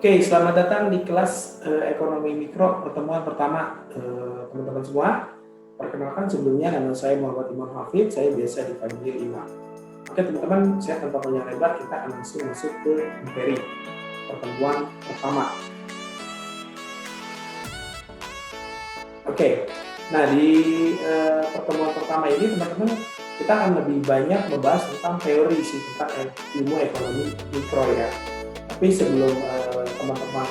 Oke, selamat datang di kelas Ekonomi Mikro pertemuan pertama teman-teman semua. Perkenalkan sebelumnya nama saya Muhammad Imam Hafid, saya biasa dipanggil Imam. Oke teman-teman, saya tanpa panjang lebar kita akan langsung masuk ke materi pertemuan pertama. Oke, nah di pertemuan pertama ini teman-teman kita akan lebih banyak membahas tentang teori tentang ilmu ekonomi mikro ya. Tapi sebelum teman-teman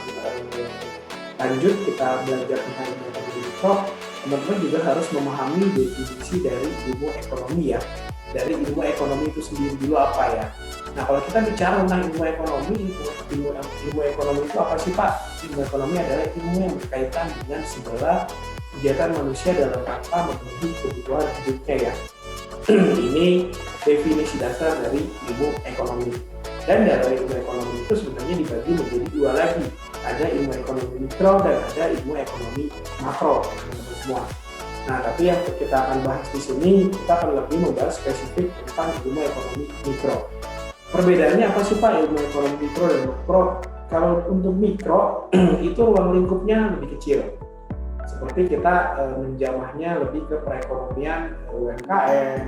lanjut kita belajar tentang ilmu ekonomi mikro, teman-teman juga harus memahami definisi dari ilmu ekonomi ya. Dari ilmu ekonomi itu sendiri dulu apa ya. Nah kalau kita bicara tentang ilmu ekonomi itu apa sih Pak? Ilmu ekonomi adalah ilmu yang berkaitan dengan segala kegiatan manusia dalam rangka memenuhi kebutuhan hidupnya ya. Ini definisi dasar dari ilmu ekonomi. Dan dalam ilmu ekonomi itu sebenarnya dibagi menjadi dua lagi. Ada ilmu ekonomi mikro dan ada ilmu ekonomi makro, teman-teman semua. Nah, tapi yang kita akan bahas di sini, kita akan lebih membahas spesifik tentang ilmu ekonomi mikro. Perbedaannya apa sih Pak ilmu ekonomi mikro dan makro? Kalau untuk mikro, itu ruang lingkupnya lebih kecil. Seperti kita menjamahnya lebih ke perekonomian UMKM,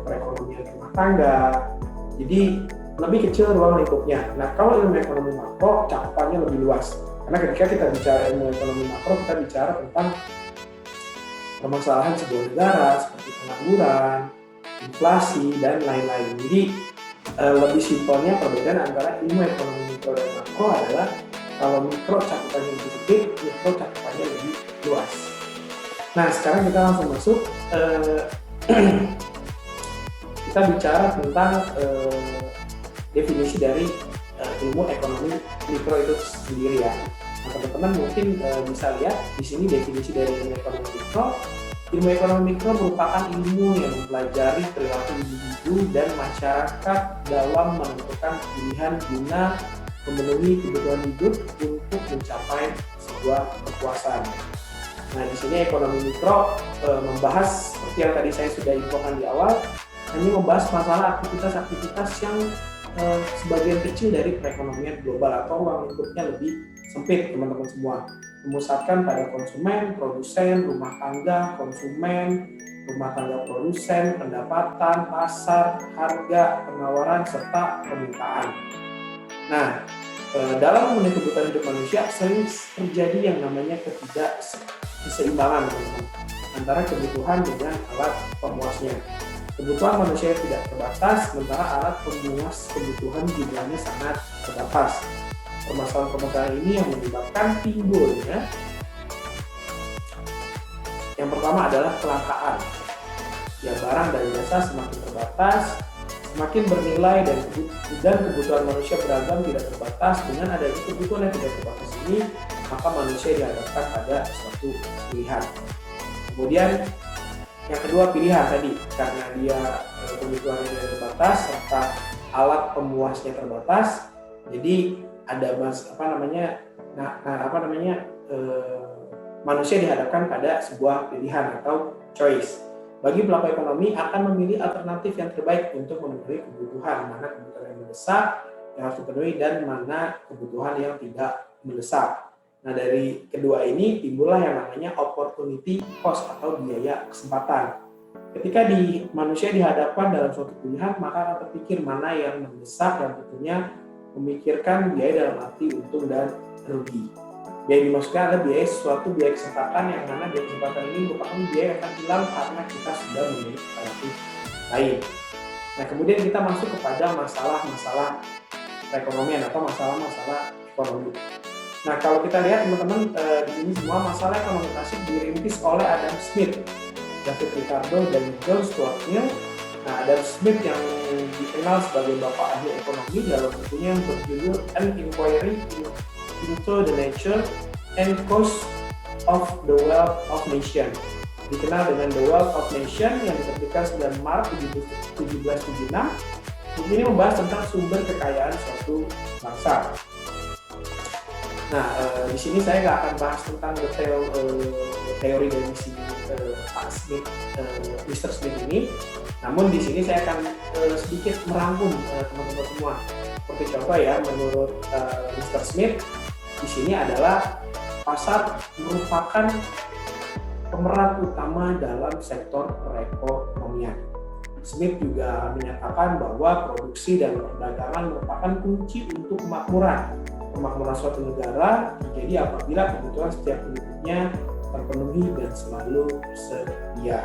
perekonomian rumah tangga. Jadi lebih kecil ruang lingkupnya. Nah, kalau ilmu ekonomi makro cakupannya lebih luas. Karena ketika kita bicara ilmu ekonomi makro, kita bicara tentang permasalahan sebuah negara seperti pengangguran, inflasi dan lain-lain. Jadi lebih simpelnya perbedaan antara ilmu ekonomi mikro dan makro adalah kalau mikro cakupannya lebih sedikit, mikro cakupannya lebih luas. Nah, sekarang kita langsung masuk. Kita bicara tentang definisi dari ilmu ekonomi mikro itu sendiri ya. Nah, teman-teman mungkin bisa lihat di sini definisi dari ilmu ekonomi mikro. Ilmu ekonomi mikro merupakan ilmu yang mempelajari perilaku individu dan masyarakat dalam menentukan pilihan guna memenuhi kebutuhan hidup untuk mencapai sebuah kepuasan. Nah, di sini ekonomi mikro membahas seperti yang tadi saya sudah infokan di awal, hanya membahas masalah aktivitas-aktivitas yang sebagian kecil dari perekonomian global atau ruang lingkupnya lebih sempit teman-teman semua. Memusatkan pada konsumen, produsen, rumah tangga, konsumen, rumah tangga produsen, pendapatan, pasar, harga, penawaran, serta permintaan. Nah, dalam memenuhi kebutuhan hidup manusia sering terjadi yang namanya ketidakseimbangan antara kebutuhan dengan alat pemuasnya. Kebutuhan manusia tidak terbatas, sementara alat pemuas kebutuhan jumlahnya sangat terbatas. Permasalahan-permasalahan ini yang menyebabkan timbulnya yang pertama adalah kelangkaan. Ya, barang dan jasa semakin terbatas, semakin bernilai dan kebutuhan manusia beragam tidak terbatas. Dengan adanya kebutuhan yang tidak terbatas ini, maka manusia dihadapkan pada suatu pilihan. Kemudian yang kedua pilihan tadi, karena dia kebutuhannya tidak terbatas serta alat pemuasnya terbatas, jadi ada manusia dihadapkan pada sebuah pilihan atau choice. Bagi pelaku ekonomi akan memilih alternatif yang terbaik untuk memenuhi kebutuhan, mana kebutuhan yang mendesak yang harus dipenuhi dan mana kebutuhan yang tidak mendesak. Nah, dari kedua ini timbullah yang namanya opportunity cost atau biaya kesempatan. Ketika manusia dihadapkan dalam suatu pilihan, maka akan terpikir mana yang mendesak, yang tentunya memikirkan biaya dalam arti untung dan rugi. Biaya dimaksudkan adalah suatu biaya kesempatan yang mana biaya kesempatan ini merupakan biaya yang akan hilang karena kita sudah memiliki alternatif lain. Nah, kemudian kita masuk kepada masalah-masalah perekonomian atau masalah-masalah ekonomi. Nah, kalau kita lihat teman-teman di sini semua masalah ekonomi klasik dirintis oleh Adam Smith, David Ricardo, dan John Stuart Mill. Nah, Adam Smith yang dikenal sebagai bapak ahli ekonomi dalam bukunya yang berjudul An Inquiry into the Nature and Cost of the Wealth of Nation, dikenal dengan The Wealth of Nation yang diterbitkan 9 Maret 1776. Buku ini membahas tentang sumber kekayaan suatu bangsa. Nah, di sini saya nggak akan bahas tentang detail teori dari si Pak Smith, Mr. Smith ini. Namun di sini saya akan sedikit merangkum teman-teman semua. Seperti contoh ya, menurut Mr. Smith di sini adalah pasar merupakan pemeran utama dalam sektor perekonomian. Smith juga menyatakan bahwa produksi dan perdagangan merupakan kunci untuk kemakmuran. Kemakmuran suatu negara terjadi apabila kebutuhan setiap penduduknya terpenuhi dan selalu tersedia.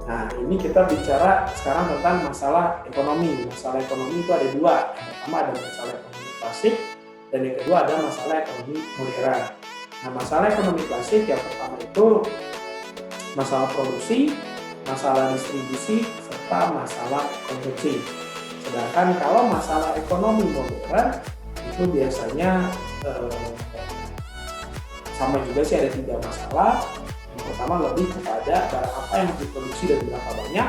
Nah, ini kita bicara sekarang tentang masalah ekonomi. Masalah ekonomi itu ada dua. Yang pertama ada masalah ekonomi klasik, dan yang kedua ada masalah ekonomi modern. Nah, masalah ekonomi klasik yang pertama itu masalah produksi, masalah distribusi, serta masalah konsumsi. Sedangkan kalau masalah ekonomi modern itu biasanya sama juga sih, ada 3 masalah. Yang pertama lebih kepada barang apa yang diproduksi dan berapa banyak,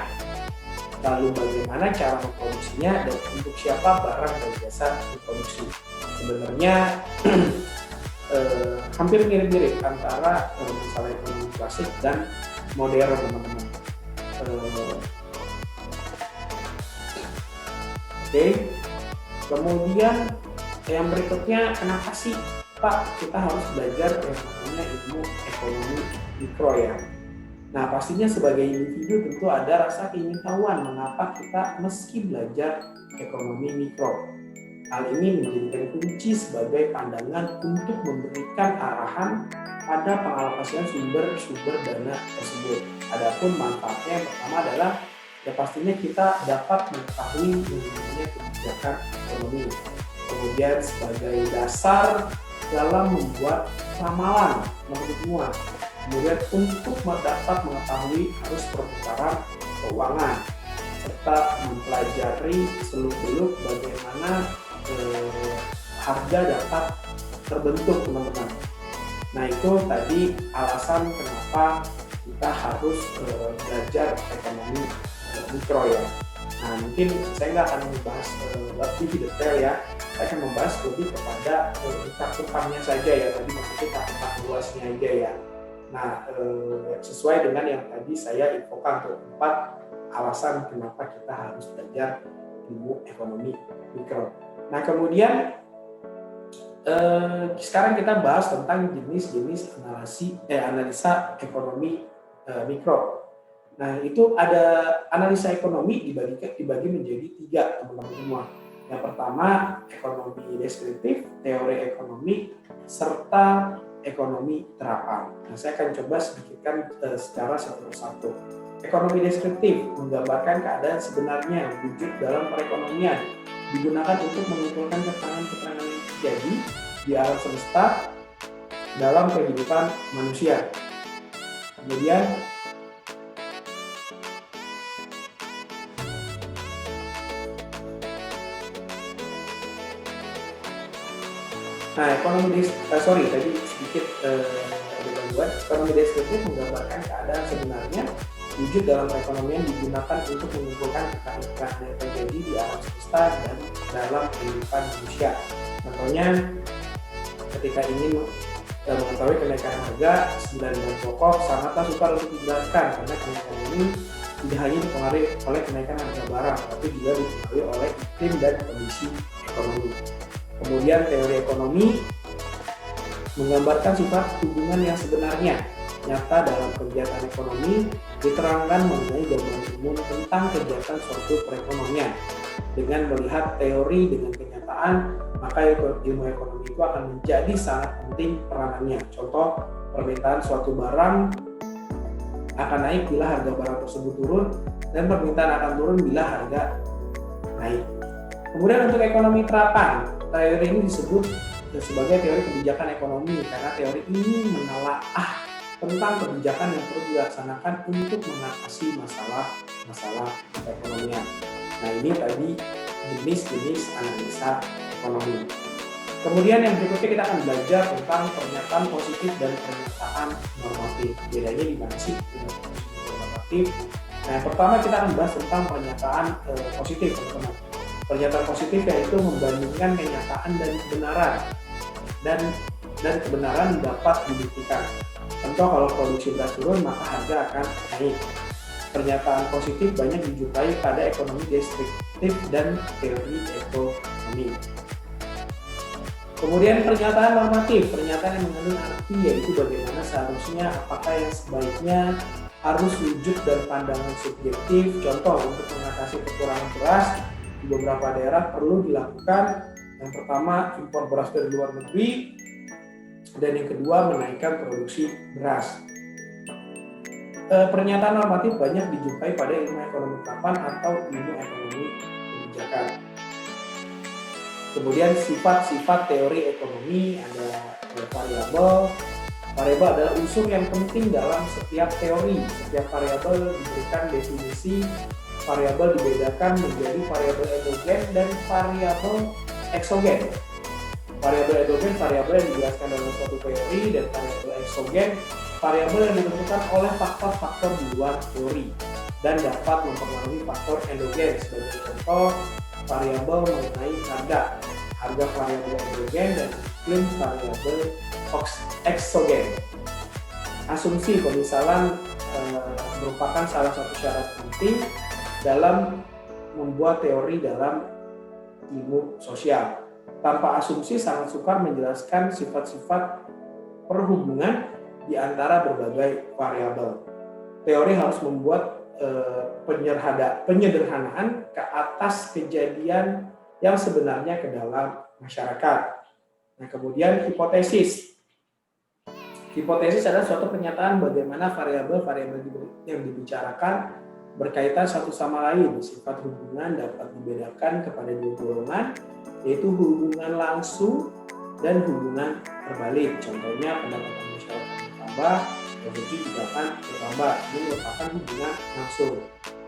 lalu bagaimana cara memproduksinya, dan untuk siapa barang dan jasa diproduksi. Sebenarnya hampir mirip-mirip antara masalah ekonomi klasik dan modern, teman-teman. Oke. Kemudian yang berikutnya, kenapa sih Pak kita harus belajar yang namanya ilmu ekonomi mikro ya? Nah, pastinya sebagai individu tentu ada rasa keingintahuan mengapa kita meski belajar ekonomi mikro. Hal ini menjadikan kunci sebagai pandangan untuk memberikan arahan pada pengalokasian sumber-sumber dana tersebut. Adapun manfaatnya yang pertama adalah ya pastinya kita dapat mengetahui namanya kebijakan ekonomi. Kemudian sebagai dasar dalam membuat ramalan menurut semua. Kemudian untuk dapat mengetahui arus perputaran keuangan serta mempelajari seluk-beluk bagaimana harga dapat terbentuk, teman-teman. Nah, itu tadi alasan kenapa kita harus belajar ekonomi mikro ya. Nah, mungkin saya nggak akan membahas lebih detail ya. Saya akan membahas lebih kepada cakupannya saja ya. Tadi maksudnya cakupan luasnya aja ya. Nah, sesuai dengan yang tadi saya infokan untuk 4 alasan kenapa kita harus belajar ilmu ekonomi mikro. Nah, kemudian sekarang kita bahas tentang jenis-jenis analisa ekonomi mikro. Nah, itu ada analisa ekonomi dibagi menjadi 3, teman-teman semua. Yang pertama, ekonomi deskriptif, teori ekonomi, serta ekonomi terapan. Nah, saya akan coba sedikitkan secara satu persatu. Ekonomi deskriptif menggambarkan keadaan sebenarnya wujud dalam perekonomian, digunakan untuk mengumpulkan keterangan-keterangan yang terjadi di alam semesta dalam kehidupan manusia. Kemudian ekonomi deskriptif menggambarkan keadaan sebenarnya wujud dalam perekonomian, digunakan untuk mengumpulkan keterangan yang terjadi di alam semesta dan dalam kehidupan manusia. Contohnya, ketika ingin mengetahui kenaikan harga 9 bahan pokok sangatlah sukar untuk dijelaskan, karena kenaikan ini tidak hanya dipengaruhi oleh kenaikan harga barang, tapi juga dipengaruhi oleh iklim dan kondisi ekonomi. Kemudian teori ekonomi menggambarkan sifat hubungan yang sebenarnya nyata dalam kegiatan ekonomi, diterangkan mengenai gambaran umum tentang kegiatan suatu perekonomian. Dengan melihat teori dengan kenyataan, maka ilmu ekonomi itu akan menjadi sangat penting peranannya. Contoh, permintaan suatu barang akan naik bila harga barang tersebut turun, dan permintaan akan turun bila harga naik. Kemudian untuk ekonomi terapan, teori ini disebut sebagai teori kebijakan ekonomi karena teori ini menelaah tentang kebijakan yang perlu dilaksanakan untuk mengatasi masalah perekonomian. Nah, ini tadi jenis-jenis analisa ekonomi. Kemudian yang berikutnya kita akan belajar tentang pernyataan positif dan pernyataan normatif. Bedanya di mana sih pernyataan positif dan normatif? Nah, yang pertama kita akan bahas tentang pernyataan positif, teman-teman. Pernyataan positif yaitu membandingkan kenyataan dan kebenaran dan kebenaran dapat dibuktikan. Contoh, kalau produksi beras turun maka harga akan naik. Pernyataan positif banyak dijumpai pada ekonomi deskriptif dan teori ekonomi. ekonomi. Kemudian pernyataan normatif, pernyataan yang mengandung arti yaitu bagaimana seharusnya, apakah yang sebaiknya, harus, wujud, dan pandangan subjektif. Contoh, untuk mengatasi kekurangan beras di beberapa daerah perlu dilakukan yang pertama impor beras dari luar negeri, dan yang kedua menaikkan produksi beras. Pernyataan normatif banyak dijumpai pada ilmu ekonomi terapan atau ilmu ekonomi kebijakan. Kemudian sifat-sifat teori ekonomi, ada variabel. Variabel adalah unsur yang penting dalam setiap teori. Setiap variabel diberikan definisi. Variabel dibedakan menjadi variabel endogen dan variabel eksogen. Variabel endogen variabel yang dijelaskan dalam suatu teori, dan variabel eksogen variabel yang ditentukan oleh faktor-faktor di luar teori dan dapat mempengaruhi faktor endogen. Sebagai contoh, variabel mengenai harga variabel endogen, dan iklim variabel eksogen. Asumsi pemisalan merupakan salah satu syarat penting dalam membuat teori dalam ilmu sosial. Tanpa asumsi sangat sukar menjelaskan sifat-sifat perhubungan di antara berbagai variabel. Teori harus membuat penyederhanaan ke atas kejadian yang sebenarnya ke dalam masyarakat. Nah, kemudian hipotesis. Hipotesis adalah suatu pernyataan bagaimana variabel-variabel yang dibicarakan berkaitan satu sama lain. Sifat hubungan dapat dibedakan kepada dua golongan, yaitu hubungan langsung dan hubungan terbalik. Contohnya, pendapatan masyarakat bertambah, produksi juga akan bertambah. Ini merupakan hubungan langsung.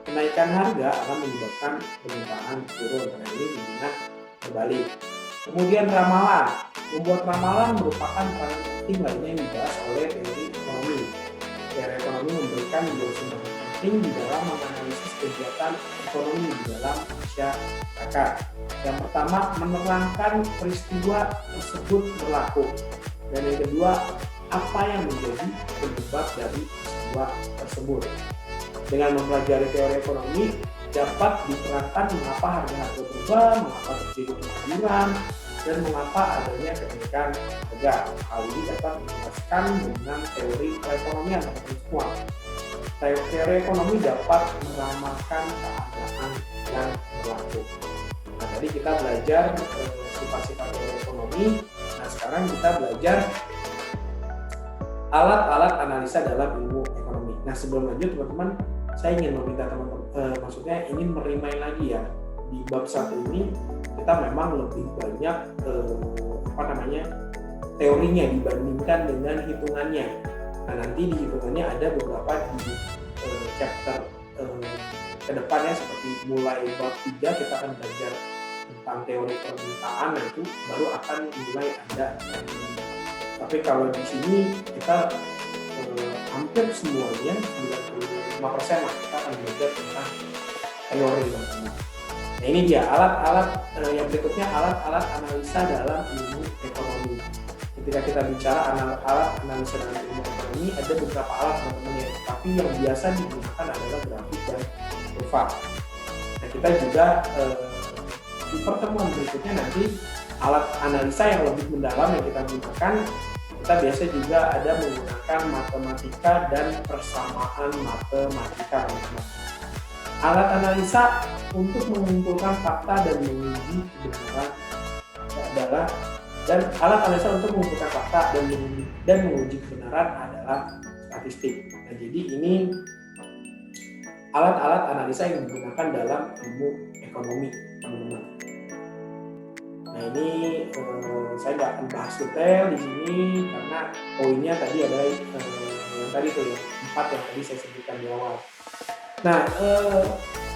Kenaikan harga akan menyebabkan permintaan turun. Nah, ini hubungan terbalik. Kemudian ramalan. Membuat ramalan merupakan peran penting lainnya yang dibahas oleh teori ekonomi. Teori ekonomi memberikan dua sumber penting di dalam menganalisis kegiatan ekonomi di dalam masyarakat. Yang pertama, menerangkan peristiwa tersebut berlaku. Dan yang kedua, apa yang menjadi penyebab dari peristiwa tersebut. Dengan mempelajari teori ekonomi, dapat diterangkan mengapa harga-harga berubah, mengapa terjadi pengangguran, dan mengapa adanya kenaikan harga. Hal ini dapat dijelaskan dengan teori perekonomian teman-teman semua. Teori ekonomi dapat meramalkan keadaan yang berlaku. Nah, tadi kita belajar sifat-sifat teori ekonomi. Nah, sekarang kita belajar alat-alat analisa dalam ilmu ekonomi. Nah, sebelum lanjut teman-teman, saya ingin meminta teman-teman, maksudnya ingin merimain lagi ya, di bab 1 ini kita memang lebih banyak teorinya dibandingkan dengan hitungannya. Nah, nanti di hitungannya ada beberapa di chapter kedepannya, seperti mulai bab 3 kita akan belajar tentang teori permintaan, nah itu baru akan mulai ada. Tapi kalau di sini kita hampir semuanya 95% lah kita akan belajar tentang teori. Nah, ini dia alat-alat yang berikutnya, alat-alat analisa dalam ilmu ekonomi. Ketika kita bicara alat analisa dalam ilmu ekonomi, ada beberapa alat teman-teman ya, tapi yang biasa digunakan adalah grafik dan kurva. Nah, kita juga di pertemuan berikutnya nanti alat analisa yang lebih mendalam yang kita gunakan, kita biasa juga ada menggunakan matematika dan persamaan matematika. Alat analisa untuk mengumpulkan fakta dan menguji kebenaran adalah, dan alat analisa untuk mengumpulkan fakta dan menguji kebenaran adalah statistik. Nah, jadi ini alat-alat analisa yang digunakan dalam ilmu ekonomi, teman-teman. Nah, ini saya nggak akan bahas detail di sini karena poinnya tadi adalah yang tadi tuh ya, 4 yang tadi saya sebutkan di awal. Nah,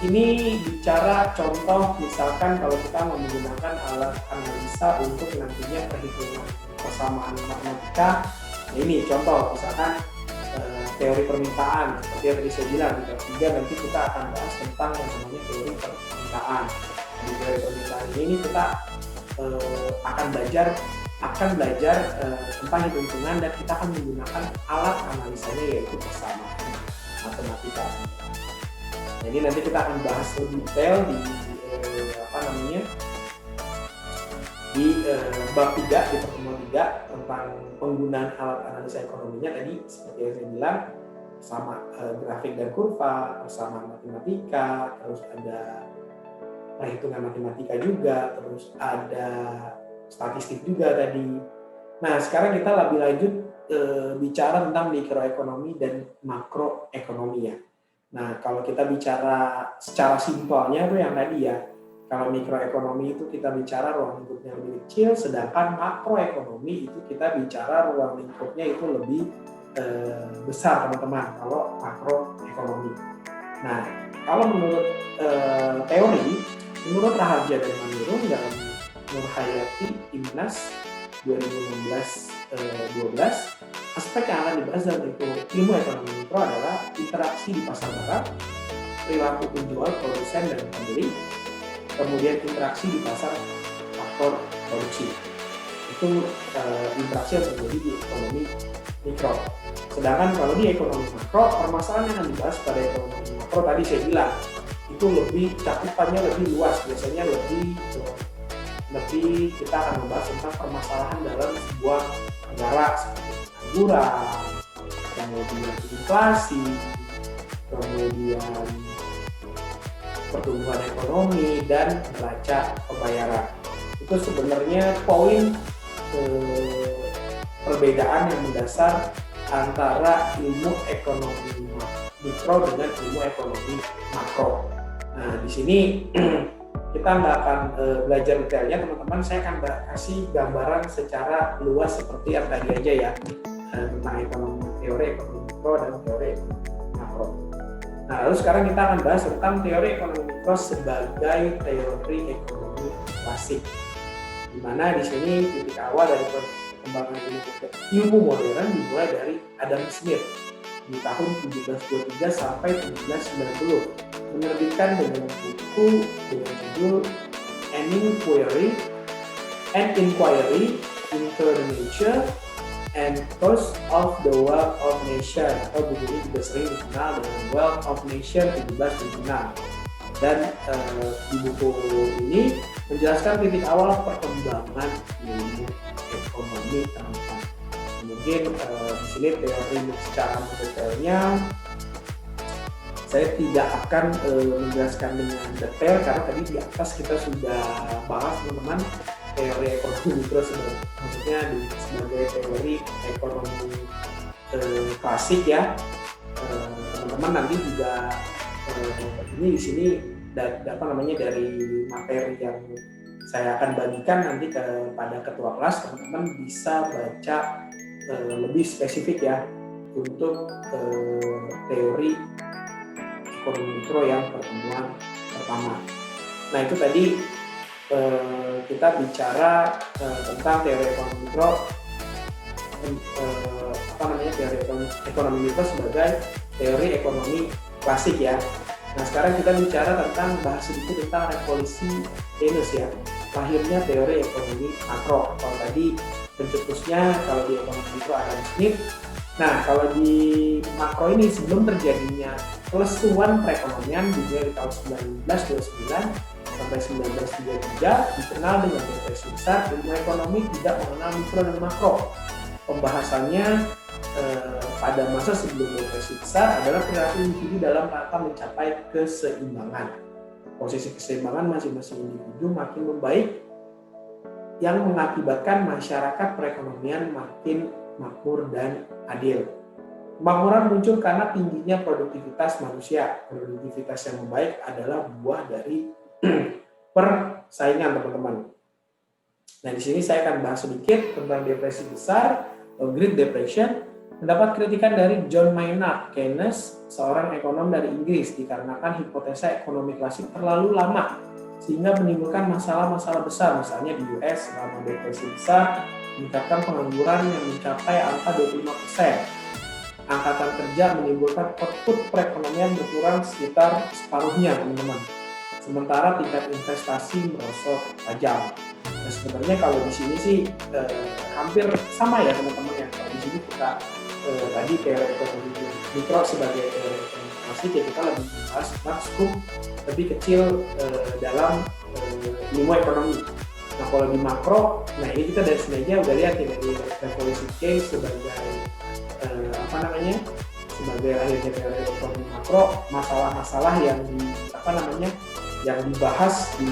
ini bicara contoh, misalkan kalau kita menggunakan alat analisa untuk nantinya perhitungan persamaan matematika. Nah, ini contoh, misalkan teori permintaan, seperti yang tadi saya bilang di bab 3 nanti kita akan bahas tentang yang namanya teori permintaan. Di teori permintaan ini kita akan belajar tentang hitung-hitungan, dan kita akan menggunakan alat analisanya yaitu persamaan matematika. Jadi nanti kita akan bahas lebih detail di di bab 3 di pertemuan 3 tentang penggunaan alat analisa ekonominya tadi seperti yang saya bilang sama grafik dan kurva, bersama matematika, terus ada perhitungan matematika juga, terus ada statistik juga tadi. Nah, sekarang kita lebih lanjut bicara tentang mikroekonomi dan makroekonomi ya. Nah, kalau kita bicara secara simpelnya itu yang tadi ya, kalau mikroekonomi itu kita bicara ruang lingkupnya lebih kecil, sedangkan makroekonomi itu kita bicara ruang lingkupnya itu lebih besar teman-teman, kalau makroekonomi. Nah, kalau menurut teori, menurut Raharja dan Manurung dalam Nurhayati Imnas 2016-12, aspek yang akan dibahas dalam ilmu ekonomi mikro adalah interaksi di pasar barang, perilaku penjual, produsen, dan pembeli, kemudian interaksi di pasar faktor produksi. Itu interaksi yang terjadi di ekonomi mikro. Sedangkan kalau di ekonomi makro, permasalahan yang akan dibahas pada ekonomi makro tadi saya bilang itu lebih cakupannya lebih luas, biasanya lebih kita akan membahas tentang permasalahan dalam sebuah negara seperti pengangguran, kemudian inflasi, kemudian pertumbuhan ekonomi, dan neraca pembayaran. Itu sebenarnya poin perbedaan yang mendasar antara ilmu ekonomi mikro dengan ilmu ekonomi makro. Nah, di sini kita nggak akan belajar detailnya teman-teman, saya akan kasih gambaran secara luas seperti yang tadi aja ya, tentang teori ekonomi mikro dan teori ekonomi makro. Nah, lalu sekarang kita akan bahas tentang teori ekonomi mikro sebagai teori ekonomi klasik, di mana di sini titik awal dari perkembangan ilmu modern dimulai dari Adam Smith di tahun 1723 sampai 1790, menerbitkan dengan buku dengan judul An Inquiry into the Nature and Cause of the Wealth of Nation, atau buku ini juga sering dikenal dengan Wealth of Nation 1776. Dan di buku ini menjelaskan titik awal perkembangan ilmu ekonomi teman-teman. Mungkin di sini teori secara mendetailnya saya tidak akan menjelaskan dengan detail karena tadi di atas kita sudah bahas teman-teman teori ekonomi mikro maksudnya sebagai teori ekonomi klasik ya. Teman-teman nanti juga ini di sini dari materi yang saya akan bagikan nanti kepada ketua kelas, teman-teman bisa baca lebih spesifik ya untuk teori ekonomi mikro yang pertemuan pertama. Nah, itu tadi kita bicara tentang teori ekonomi mikro, teori ekonomi mikro sebagai teori ekonomi klasik ya. Nah, sekarang kita bicara bahas sedikit tentang revolusi Keynes ya, lahirnya teori ekonomi makro. Kalau tadi pencetusnya kalau di ekonomi mikro Adam Smith. Nah, kalau di makro ini sebelum terjadinya kelesuan perekonomian dimulai di tahun 1929 sampai 1933 dikenal dengan depresi besar. Ilmu ekonomi tidak mengenal mikro dan makro. Pembahasannya pada masa sebelum depresi besar adalah perilaku individu dalam rangka mencapai keseimbangan. Posisi keseimbangan masing-masing individu makin membaik yang mengakibatkan masyarakat perekonomian makin makmur dan adil. Kemakmuran muncul karena tingginya produktivitas manusia. Produktivitas yang membaik adalah buah dari persaingan, teman-teman. Nah, di sini saya akan bahas sedikit tentang depresi besar atau Great Depression. Mendapat kritikan dari John Maynard Keynes, seorang ekonom dari Inggris, dikarenakan hipotesa ekonomi klasik terlalu lama sehingga menimbulkan masalah-masalah besar. Misalnya di US selama depresi besar meningkatkan pengangguran yang mencapai angka 25%. Angkatan kerja menimbulkan output perekonomian berkurang sekitar separuhnya, teman-teman. Sementara tingkat investasi merosot tajam. Nah, sebenarnya kalau di sini sih hampir sama ya teman-teman ya. Kalau di sini kita tadi teori ekonomi mikro sebagai teori ekonomi klasik ya, kita lebih membahas tentang skup lebih kecil dalam ilmu ekonomi. Nah kalau di makro, nah ini kita dari sini aja udah lihat ya, dari revolusi Keynes sebagai sebagai lahirnya teori ekonomi makro, masalah-masalah yang yang dibahas di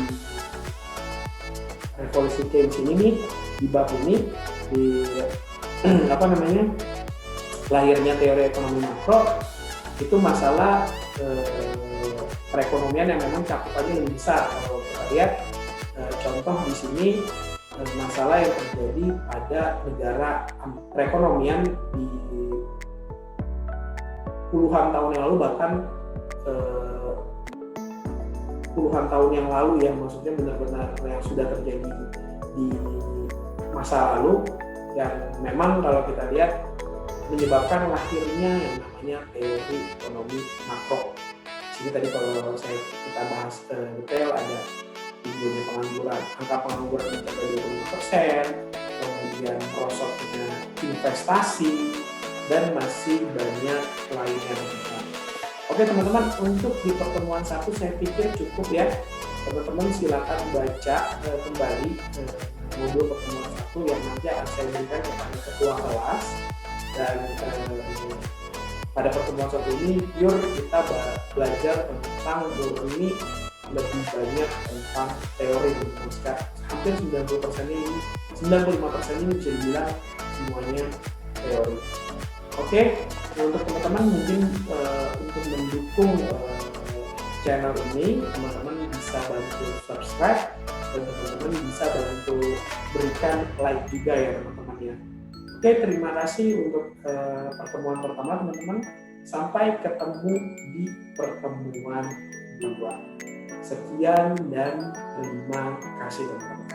revolusi Keynes ini, di bab ini, di lahirnya teori ekonomi makro, itu masalah perekonomian yang memang cakupannya lebih besar. Kalau kita lihat contoh di sini, masalah yang terjadi pada negara, perekonomian di puluhan tahun yang lalu, bahkan puluhan tahun yang lalu, yang maksudnya benar-benar yang sudah terjadi di masa lalu, yang memang kalau kita lihat menyebabkan lahirnya yang namanya teori ekonomi makro. Jadi tadi kalau kita bahas detail, ada tingginya pengangguran, angka pengangguran mencapai 25%, kemudian merosotnya investasi, dan masih banyak lainnya. Oke teman-teman, untuk di pertemuan 1 saya pikir cukup ya. Teman-teman silakan baca kembali modul pertemuan 1 yang nanti akan saya berikan kepada ketua kelas. Dan pada pertemuan 1 ini pure kita belajar tentang murni lebih banyak tentang teori, hampir 90% ini, 95% ini bisa dibilang semuanya teori. Oke, untuk teman-teman mungkin untuk mendukung channel ini, teman-teman bisa bantu subscribe dan teman-teman bisa bantu berikan like juga ya teman-teman ya. Oke, terima kasih untuk pertemuan pertama teman-teman. Sampai ketemu di pertemuan kedua. Sekian dan terima kasih teman-teman.